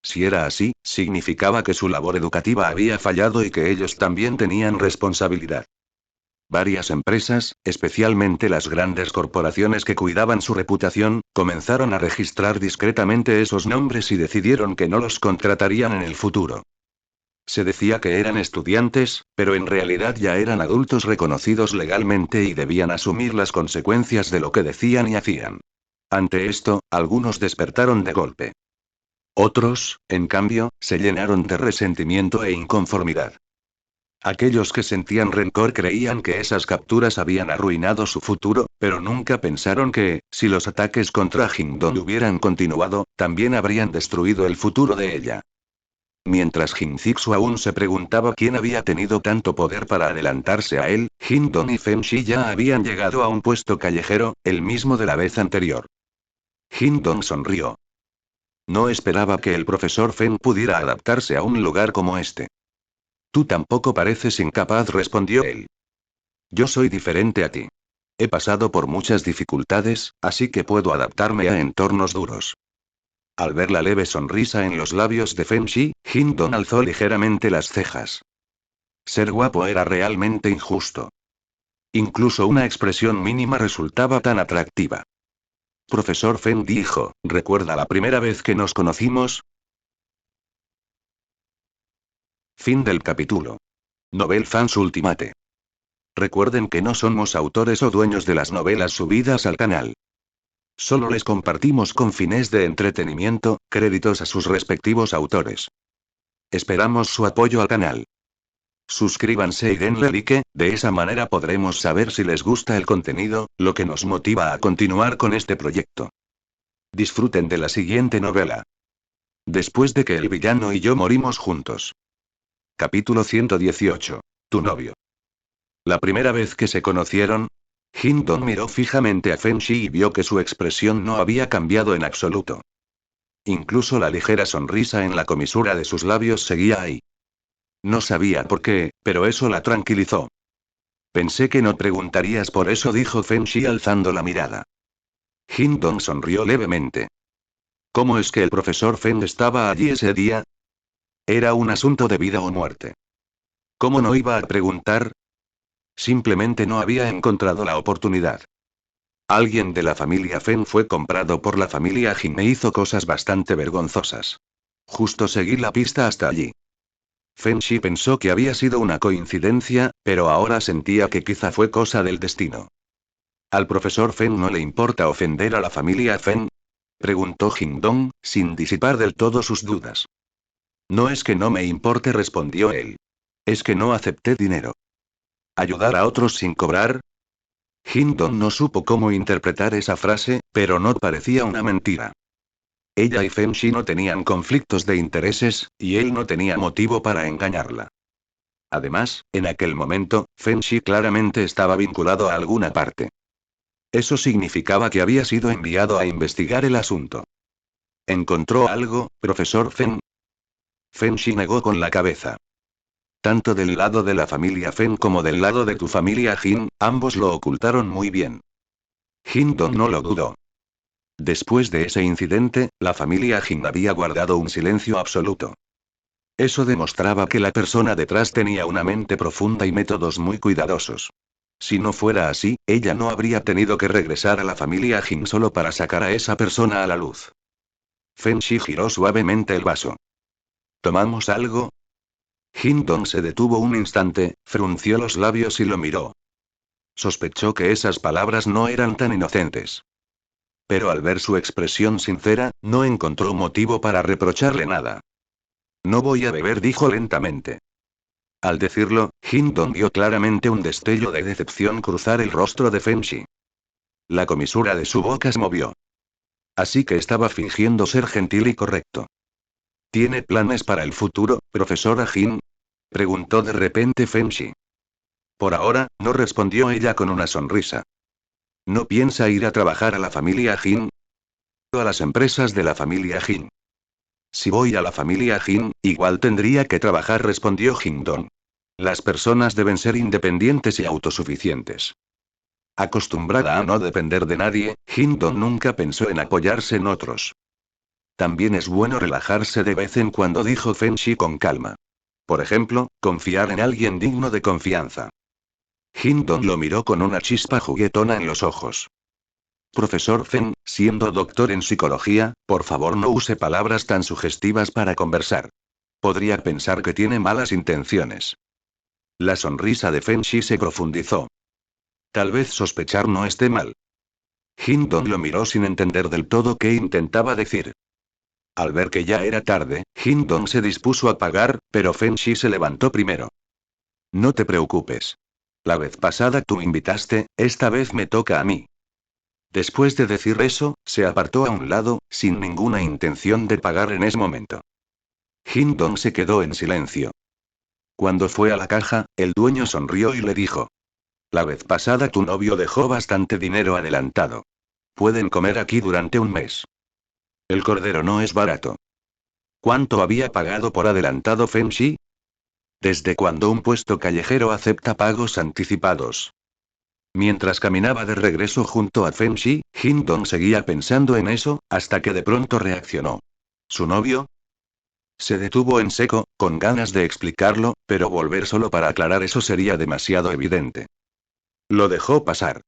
Si era así, significaba que su labor educativa había fallado y que ellos también tenían responsabilidad. Varias empresas, especialmente las grandes corporaciones que cuidaban su reputación, comenzaron a registrar discretamente esos nombres y decidieron que no los contratarían en el futuro. Se decía que eran estudiantes, pero en realidad ya eran adultos reconocidos legalmente y debían asumir las consecuencias de lo que decían y hacían. Ante esto, algunos despertaron de golpe. Otros, en cambio, se llenaron de resentimiento e inconformidad. Aquellos que sentían rencor creían que esas capturas habían arruinado su futuro, pero nunca pensaron que, si los ataques contra Jingdong hubieran continuado, también habrían destruido el futuro de ella. Mientras Jin Zixu aún se preguntaba quién había tenido tanto poder para adelantarse a él, Jingdong y Feng Shi ya habían llegado a un puesto callejero, el mismo de la vez anterior. Jingdong sonrió. No esperaba que el profesor Feng pudiera adaptarse a un lugar como este. Tú tampoco pareces incapaz, respondió él. Yo soy diferente a ti. He pasado por muchas dificultades, así que puedo adaptarme a entornos duros. Al ver la leve sonrisa en los labios de Feng Shi, Jingdong alzó ligeramente las cejas. Ser guapo era realmente injusto. Incluso una expresión mínima resultaba tan atractiva. Profesor Feng dijo, ¿recuerda la primera vez que nos conocimos? Fin del capítulo. Novel Fans Ultimate. Recuerden que no somos autores o dueños de las novelas subidas al canal. Solo les compartimos con fines de entretenimiento, créditos a sus respectivos autores. Esperamos su apoyo al canal. Suscríbanse y denle like, de esa manera podremos saber si les gusta el contenido, lo que nos motiva a continuar con este proyecto. Disfruten de la siguiente novela. Después de que el villano y yo morimos juntos. Capítulo 118. Tu novio. La primera vez que se conocieron, Jingdong miró fijamente a Feng Shi y vio que su expresión no había cambiado en absoluto. Incluso la ligera sonrisa en la comisura de sus labios seguía ahí. No sabía por qué, pero eso la tranquilizó. Pensé que no preguntarías por eso, dijo Feng Shi alzando la mirada. Jingdong sonrió levemente. ¿Cómo es que el profesor Feng estaba allí ese día? Era un asunto de vida o muerte. ¿Cómo no iba a preguntar? Simplemente no había encontrado la oportunidad. Alguien de la familia Feng fue comprado por la familia Jin e hizo cosas bastante vergonzosas. Justo seguí la pista hasta allí. Feng Shi pensó que había sido una coincidencia, pero ahora sentía que quizá fue cosa del destino. ¿Al profesor Feng no le importa ofender a la familia Feng? Preguntó Jingdong, sin disipar del todo sus dudas. No es que no me importe, respondió él. Es que no acepté dinero. ¿Ayudar a otros sin cobrar? Jingdong no supo cómo interpretar esa frase, pero no parecía una mentira. Ella y Feng Shi no tenían conflictos de intereses, y él no tenía motivo para engañarla. Además, en aquel momento, Feng Shi claramente estaba vinculado a alguna parte. Eso significaba que había sido enviado a investigar el asunto. ¿Encontró algo, profesor Feng? Feng Shi negó con la cabeza. Tanto del lado de la familia Feng como del lado de tu familia Jin, ambos lo ocultaron muy bien. Jingdong no lo dudó. Después de ese incidente, la familia Jin había guardado un silencio absoluto. Eso demostraba que la persona detrás tenía una mente profunda y métodos muy cuidadosos. Si no fuera así, ella no habría tenido que regresar a la familia Jin solo para sacar a esa persona a la luz. Feng Shi giró suavemente el vaso. ¿Tomamos algo? Jingdong se detuvo un instante, frunció los labios y lo miró. Sospechó que esas palabras no eran tan inocentes. Pero al ver su expresión sincera, no encontró motivo para reprocharle nada. No voy a beber, dijo lentamente. Al decirlo, Jingdong vio claramente un destello de decepción cruzar el rostro de Feng Shi. La comisura de su boca se movió. Así que estaba fingiendo ser gentil y correcto. ¿Tiene planes para el futuro, profesora Jin? Preguntó de repente Feng Shi. Por ahora, no, respondió ella con una sonrisa. ¿No piensa ir a trabajar a la familia Jin? A las empresas de la familia Jin. Si voy a la familia Jin, igual tendría que trabajar, respondió Jingdong. Las personas deben ser independientes y autosuficientes. Acostumbrada a no depender de nadie, Jingdong nunca pensó en apoyarse en otros. También es bueno relajarse de vez en cuando, dijo Feng Shi con calma. Por ejemplo, confiar en alguien digno de confianza. Jingdong lo miró con una chispa juguetona en los ojos. Profesor Feng, siendo doctor en psicología, por favor no use palabras tan sugestivas para conversar. Podría pensar que tiene malas intenciones. La sonrisa de Feng Shi se profundizó. Tal vez sospechar no esté mal. Jingdong lo miró sin entender del todo qué intentaba decir. Al ver que ya era tarde, Jingdong se dispuso a pagar, pero Feng Shi se levantó primero. No te preocupes. La vez pasada tú invitaste, esta vez me toca a mí. Después de decir eso, se apartó a un lado, sin ninguna intención de pagar en ese momento. Hindon se quedó en silencio. Cuando fue a la caja, el dueño sonrió y le dijo: la vez pasada tu novio dejó bastante dinero adelantado. Pueden comer aquí durante un mes. El cordero no es barato. ¿Cuánto había pagado por adelantado Feng Shi? ¿Desde cuándo un puesto callejero acepta pagos anticipados? Mientras caminaba de regreso junto a Feng Shi, Hindon seguía pensando en eso, hasta que de pronto reaccionó. ¿Su novio? Se detuvo en seco, con ganas de explicarlo, pero volver solo para aclarar eso sería demasiado evidente. Lo dejó pasar.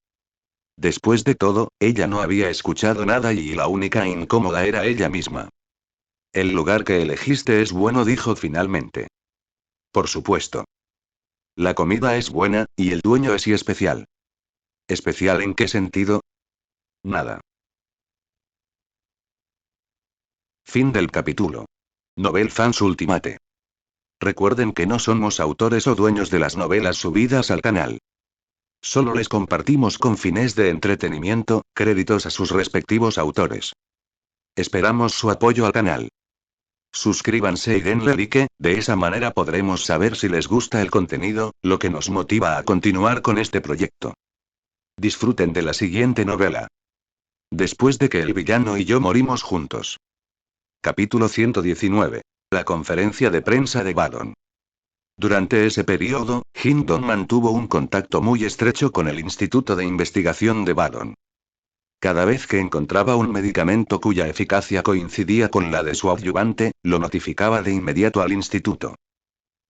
Después de todo, ella no había escuchado nada y la única incómoda era ella misma. El lugar que elegiste es bueno, dijo finalmente. Por supuesto. La comida es buena, y el dueño es especial. ¿Especial en qué sentido? Nada. Fin del capítulo. Novel Fans Ultimate. Recuerden que no somos autores o dueños de las novelas subidas al canal. Solo les compartimos con fines de entretenimiento, créditos a sus respectivos autores. Esperamos su apoyo al canal. Suscríbanse y denle like, de esa manera podremos saber si les gusta el contenido, lo que nos motiva a continuar con este proyecto. Disfruten de la siguiente novela. Después de que el villano y yo morimos juntos. Capítulo 119. La conferencia de prensa de Badon. Durante ese periodo, Hindon mantuvo un contacto muy estrecho con el Instituto de Investigación de Badon. Cada vez que encontraba un medicamento cuya eficacia coincidía con la de su adyuvante, lo notificaba de inmediato al instituto.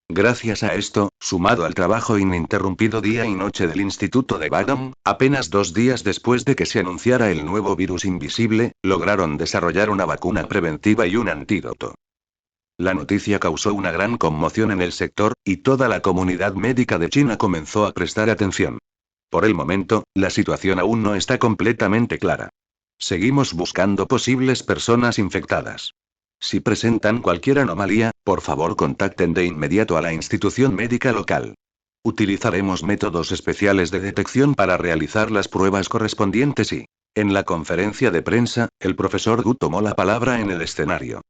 Gracias a esto, sumado al trabajo ininterrumpido día y noche del Instituto de Badon, apenas 2 días después de que se anunciara el nuevo virus invisible, lograron desarrollar una vacuna preventiva y un antídoto. La noticia causó una gran conmoción en el sector, y toda la comunidad médica de China comenzó a prestar atención. Por el momento, la situación aún no está completamente clara. Seguimos buscando posibles personas infectadas. Si presentan cualquier anomalía, por favor contacten de inmediato a la institución médica local. Utilizaremos métodos especiales de detección para realizar las pruebas correspondientes y... En la conferencia de prensa, el profesor Gu tomó la palabra en el escenario.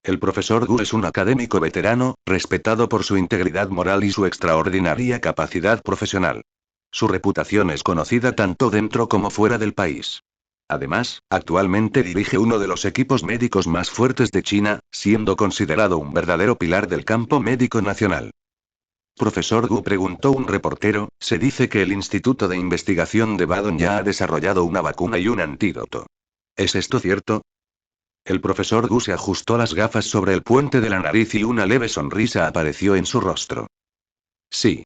El profesor Gu es un académico veterano, respetado por su integridad moral y su extraordinaria capacidad profesional. Su reputación es conocida tanto dentro como fuera del país. Además, actualmente dirige uno de los equipos médicos más fuertes de China, siendo considerado un verdadero pilar del campo médico nacional. Profesor Gu, preguntó un reportero, se dice que el Instituto de Investigación de Badon ya ha desarrollado una vacuna y un antídoto. ¿Es esto cierto? El profesor Gu se ajustó las gafas sobre el puente de la nariz y una leve sonrisa apareció en su rostro. Sí.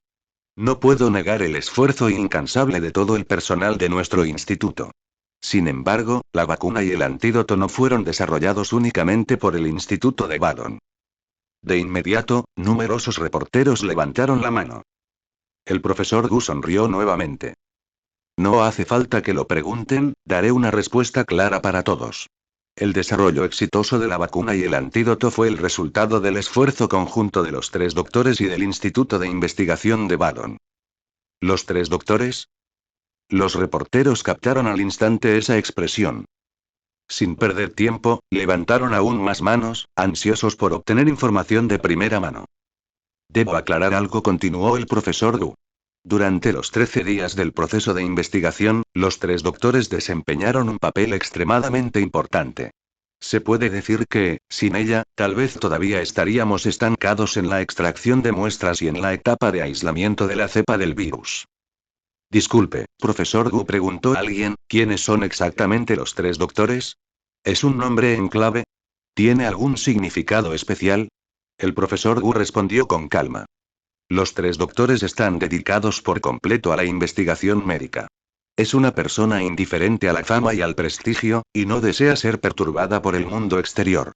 No puedo negar el esfuerzo incansable de todo el personal de nuestro instituto. Sin embargo, la vacuna y el antídoto no fueron desarrollados únicamente por el Instituto de Badon. De inmediato, numerosos reporteros levantaron la mano. El profesor Gu sonrió nuevamente. No hace falta que lo pregunten, daré una respuesta clara para todos. El desarrollo exitoso de la vacuna y el antídoto fue el resultado del esfuerzo conjunto de los 3 doctores y del Instituto de Investigación de Badon. ¿Los 3 doctores? Los reporteros captaron al instante esa expresión. Sin perder tiempo, levantaron aún más manos, ansiosos por obtener información de primera mano. Debo aclarar algo, continuó el profesor Gu. Durante los 13 días del proceso de investigación, los 3 doctores desempeñaron un papel extremadamente importante. Se puede decir que, sin ella, tal vez todavía estaríamos estancados en la extracción de muestras y en la etapa de aislamiento de la cepa del virus. Disculpe, profesor Gu, preguntó alguien, ¿quiénes son exactamente los 3 doctores? ¿Es un nombre en clave? ¿Tiene algún significado especial? El profesor Gu respondió con calma. Los 3 doctores están dedicados por completo a la investigación médica. Es una persona indiferente a la fama y al prestigio, y no desea ser perturbada por el mundo exterior.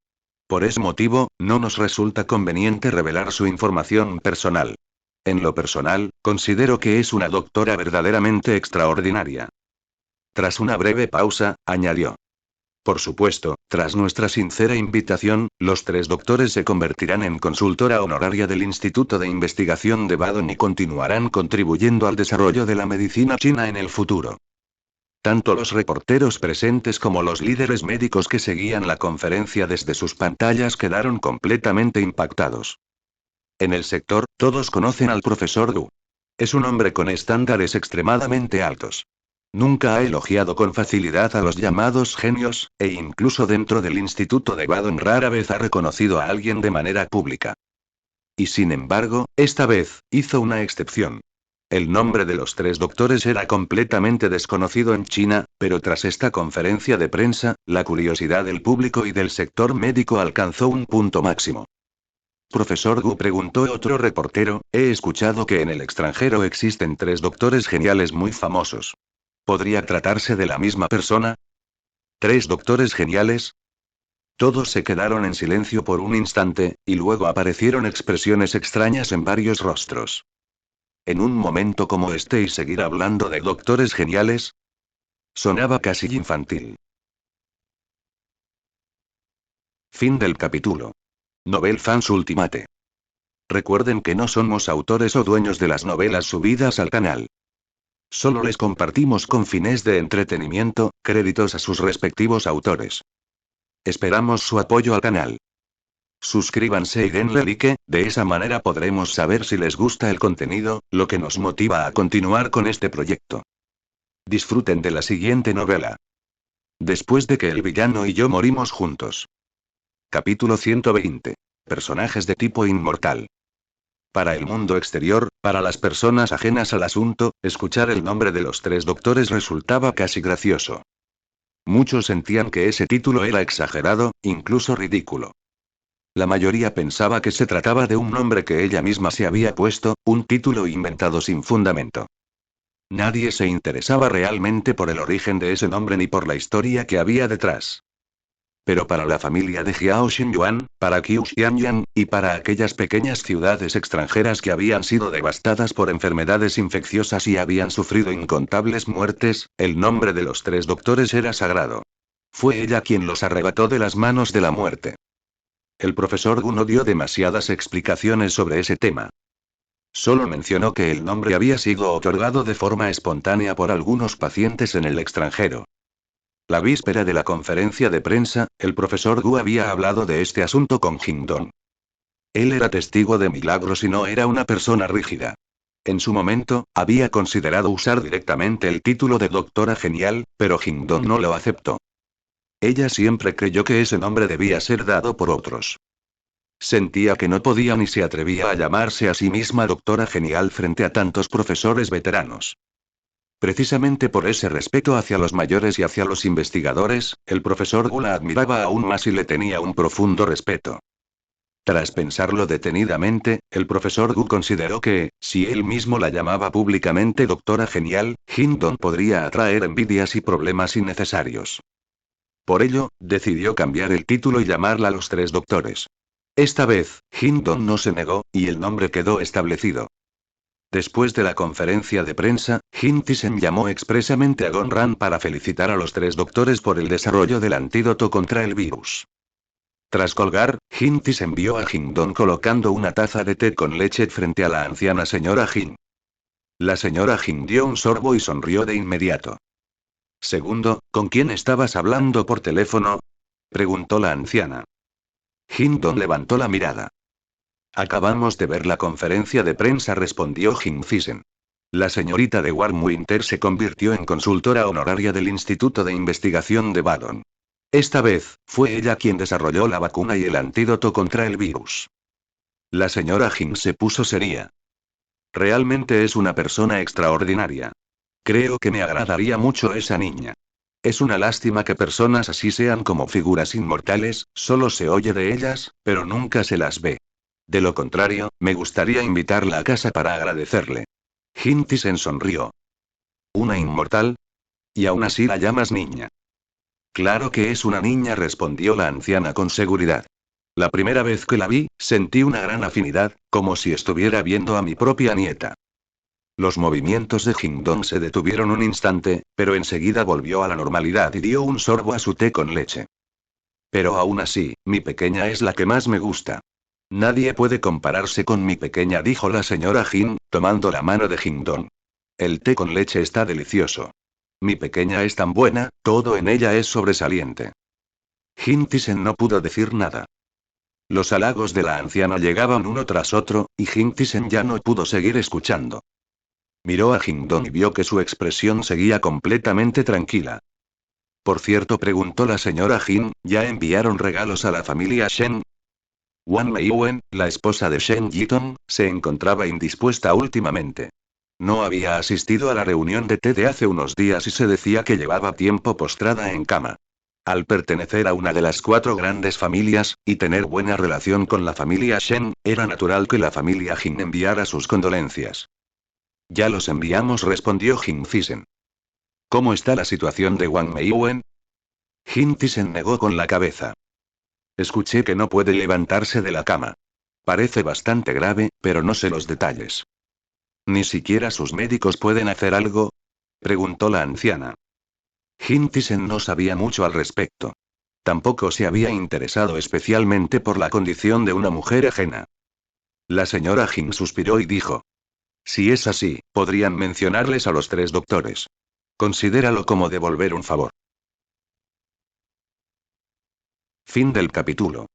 Por ese motivo, no nos resulta conveniente revelar su información personal. En lo personal, considero que es una doctora verdaderamente extraordinaria. Tras una breve pausa, añadió. Por supuesto, tras nuestra sincera invitación, los 3 doctores se convertirán en consultora honoraria del Instituto de Investigación de Badon y continuarán contribuyendo al desarrollo de la medicina china en el futuro. Tanto los reporteros presentes como los líderes médicos que seguían la conferencia desde sus pantallas quedaron completamente impactados. En el sector, todos conocen al profesor Du. Es un hombre con estándares extremadamente altos. Nunca ha elogiado con facilidad a los llamados genios, e incluso dentro del Instituto de Badon rara vez ha reconocido a alguien de manera pública. Y sin embargo, esta vez, hizo una excepción. El nombre de los 3 doctores era completamente desconocido en China, pero tras esta conferencia de prensa, la curiosidad del público y del sector médico alcanzó un punto máximo. Profesor Gu, preguntó otro reportero, he escuchado que en el extranjero existen 3 doctores geniales muy famosos. ¿Podría tratarse de la misma persona? ¿3 doctores geniales? Todos se quedaron en silencio por un instante, y luego aparecieron expresiones extrañas en varios rostros. En un momento como este y seguir hablando de doctores geniales. Sonaba casi infantil. Fin del capítulo. Novel Fans Ultimate. Recuerden que no somos autores o dueños de las novelas subidas al canal. Solo les compartimos con fines de entretenimiento, créditos a sus respectivos autores. Esperamos su apoyo al canal. Suscríbanse y denle like, de esa manera podremos saber si les gusta el contenido, lo que nos motiva a continuar con este proyecto. Disfruten de la siguiente novela. Después de que el villano y yo morimos juntos. Capítulo 120. Personajes de tipo inmortal. Para el mundo exterior, para las personas ajenas al asunto, escuchar el nombre de los 3 doctores resultaba casi gracioso. Muchos sentían que ese título era exagerado, incluso ridículo. La mayoría pensaba que se trataba de un nombre que ella misma se había puesto, un título inventado sin fundamento. Nadie se interesaba realmente por el origen de ese nombre ni por la historia que había detrás. Pero para la familia de Jiao Xinyuan, para Qiu Xianyuan, y para aquellas pequeñas ciudades extranjeras que habían sido devastadas por enfermedades infecciosas y habían sufrido incontables muertes, el nombre de los 3 doctores era sagrado. Fue ella quien los arrebató de las manos de la muerte. El profesor Gu no dio demasiadas explicaciones sobre ese tema. Solo mencionó que el nombre había sido otorgado de forma espontánea por algunos pacientes en el extranjero. La víspera de la conferencia de prensa, el profesor Gu había hablado de este asunto con Jingdong. Él era testigo de milagros y no era una persona rígida. En su momento, había considerado usar directamente el título de doctora genial, pero Jingdong no lo aceptó. Ella siempre creyó que ese nombre debía ser dado por otros. Sentía que no podía ni se atrevía a llamarse a sí misma doctora genial frente a tantos profesores veteranos. Precisamente por ese respeto hacia los mayores y hacia los investigadores, el profesor Gu la admiraba aún más y le tenía un profundo respeto. Tras pensarlo detenidamente, el profesor Gu consideró que, si él mismo la llamaba públicamente doctora genial, Jingdong podría atraer envidias y problemas innecesarios. Por ello, decidió cambiar el título y llamarla los 3 doctores. Esta vez, Jingdong no se negó, y el nombre quedó establecido. Después de la conferencia de prensa, Jin Tisen llamó expresamente a Gong Ran para felicitar a los 3 doctores por el desarrollo del antídoto contra el virus. Tras colgar, Jin Tisen vio a Jingdong colocando una taza de té con leche frente a la anciana señora Jin. La señora Jin dio un sorbo y sonrió de inmediato. Segundo, ¿con quién estabas hablando por teléfono? Preguntó la anciana. Jingdong levantó la mirada. Acabamos de ver la conferencia de prensa, respondió Jin Tisen. La señorita de Warmwinter se convirtió en consultora honoraria del Instituto de Investigación de Badon. Esta vez, fue ella quien desarrolló la vacuna y el antídoto contra el virus. La señora Jin se puso seria. Realmente es una persona extraordinaria. Creo que me agradaría mucho esa niña. Es una lástima que personas así sean como figuras inmortales, solo se oye de ellas, pero nunca se las ve. De lo contrario, me gustaría invitarla a casa para agradecerle. Jin Tisen sonrió. ¿Una inmortal? ¿Y aún así la llamas niña? Claro que es una niña, respondió la anciana con seguridad. La primera vez que la vi, sentí una gran afinidad, como si estuviera viendo a mi propia nieta. Los movimientos de Jingdong se detuvieron un instante, pero enseguida volvió a la normalidad y dio un sorbo a su té con leche. Pero aún así, mi pequeña es la que más me gusta. Nadie puede compararse con mi pequeña, dijo la señora Jin, tomando la mano de Jingdong. El té con leche está delicioso. Mi pequeña es tan buena, todo en ella es sobresaliente. Jin Tisen no pudo decir nada. Los halagos de la anciana llegaban uno tras otro, y Jin Tisen ya no pudo seguir escuchando. Miró a Jingdong y vio que su expresión seguía completamente tranquila. Por cierto, preguntó la señora Jin, ¿ya enviaron regalos a la familia Shen? Wang Meiwen, la esposa de Shen Yitong, se encontraba indispuesta últimamente. No había asistido a la reunión de té de hace unos días y se decía que llevaba tiempo postrada en cama. Al pertenecer a una de las 4 grandes familias, y tener buena relación con la familia Shen, era natural que la familia Jin enviara sus condolencias. Ya los enviamos, respondió Jin Tisen. ¿Cómo está la situación de Wang Meiwen? Jin Tisen negó con la cabeza. Escuché que no puede levantarse de la cama. Parece bastante grave, pero no sé los detalles. ¿Ni siquiera sus médicos pueden hacer algo? Preguntó la anciana. Jin Tisen no sabía mucho al respecto. Tampoco se había interesado especialmente por la condición de una mujer ajena. La señora Jin suspiró y dijo. Si es así, podrían mencionarles a los 3 doctores. Considéralo como devolver un favor. Fin del capítulo.